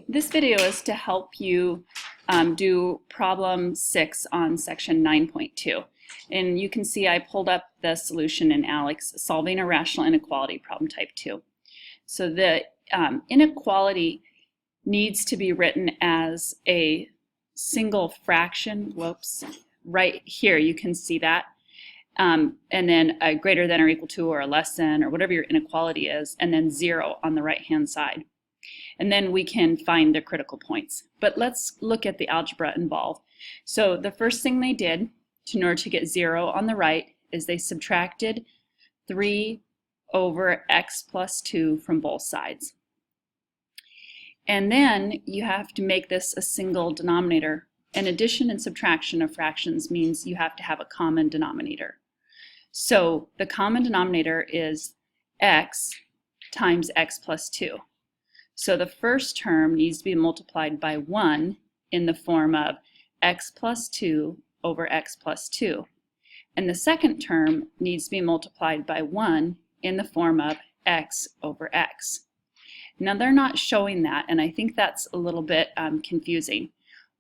This video is to help you do problem 6 on section 9.2. And you can see I pulled up the solution in Alex, solving a rational inequality problem type 2. So the inequality needs to be written as a single fraction. Whoops, right here you can see that. And then a greater than or equal to or a less than or whatever your inequality is, and then 0 on the right hand side. And then we can find the critical points. But let's look at the algebra involved. So the first thing they did in order to get 0 on the right is they subtracted 3 over x plus 2 from both sides. And then you have to make this a single denominator. And addition and subtraction of fractions means you have to have a common denominator. So the common denominator is x times x plus 2. So the first term needs to be multiplied by 1 in the form of x plus 2 over x plus 2. And the second term needs to be multiplied by 1 in the form of x over x. Now they're not showing that, and I think that's a little bit confusing.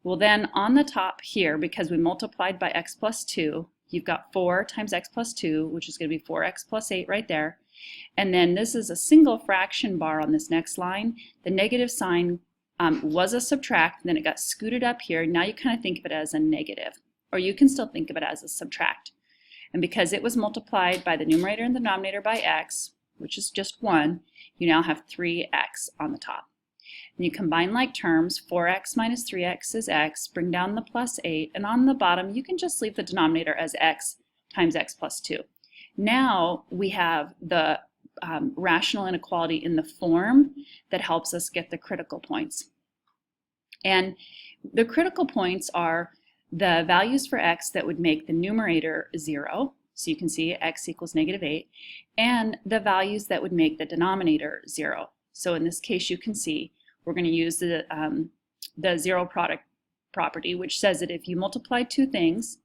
Well then on the top here, because we multiplied by x plus 2, you've got 4 times x plus 2, which is going to be 4x plus 8 right there. And then this is a single fraction bar on this next line. The negative sign was a subtract, then it got scooted up here. Now you kind of think of it as a negative, or you can still think of it as a subtract. And because it was multiplied by the numerator and the denominator by x, which is just 1, you now have 3x on the top. And you combine like terms, 4x minus 3x is x, bring down the plus 8, and on the bottom you can just leave the denominator as x times x plus 2. Now we have the rational inequality in the form that helps us get the critical points. And the critical points are the values for x that would make the numerator 0, so you can see x equals negative 8, and the values that would make the denominator 0. So in this case you can see we're going to use the zero product property, which says that if you multiply two things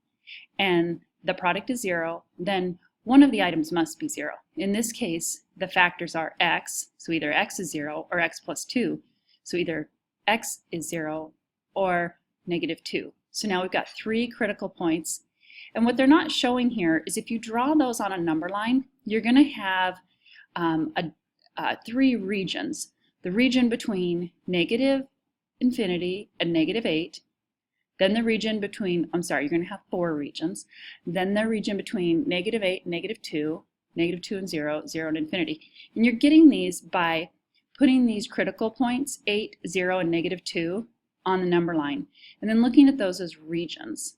and the product is 0, then one of the items must be 0. In this case, the factors are x, so either x is 0 or x plus 2. So either x is 0 or negative 2. So now we've got 3 critical points. And what they're not showing here is if you draw those on a number line, you're going to have 3 regions. The region between negative infinity and negative 8, then the region between, you're going to have 4 regions, then the region between negative 8 and negative 2 and 0, 0 and infinity. And you're getting these by putting these critical points, 8, 0, and negative 2, on the number line, and then looking at those as regions.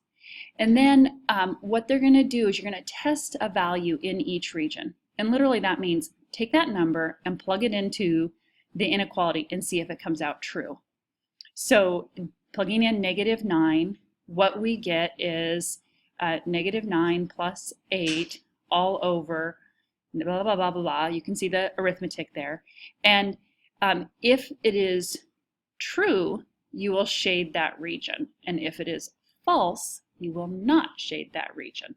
And then what they're going to do is you're going to test a value in each region. And literally that means take that number and plug it into the inequality and see if it comes out true. So plugging in negative 9, what we get is negative 9 plus 8 all over blah, blah, blah, blah, blah. You can see the arithmetic there. And if it is true, you will shade that region. And if it is false, you will not shade that region.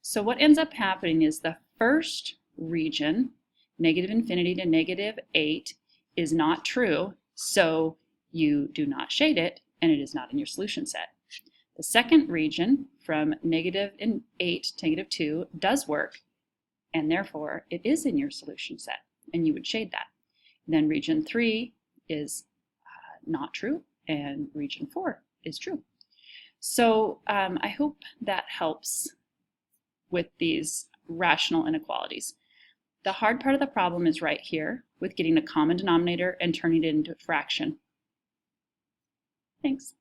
So what ends up happening is the first region, negative infinity to negative 8, is not true, so you do not shade it, and it is not in your solution set. The second region, from negative 8 to negative 2, does work, and therefore it is in your solution set, and you would shade that. Then region 3 is not true, and region 4 is true. So I hope that helps with these rational inequalities. The hard part of the problem is right here with getting a common denominator and turning it into a fraction. Thanks.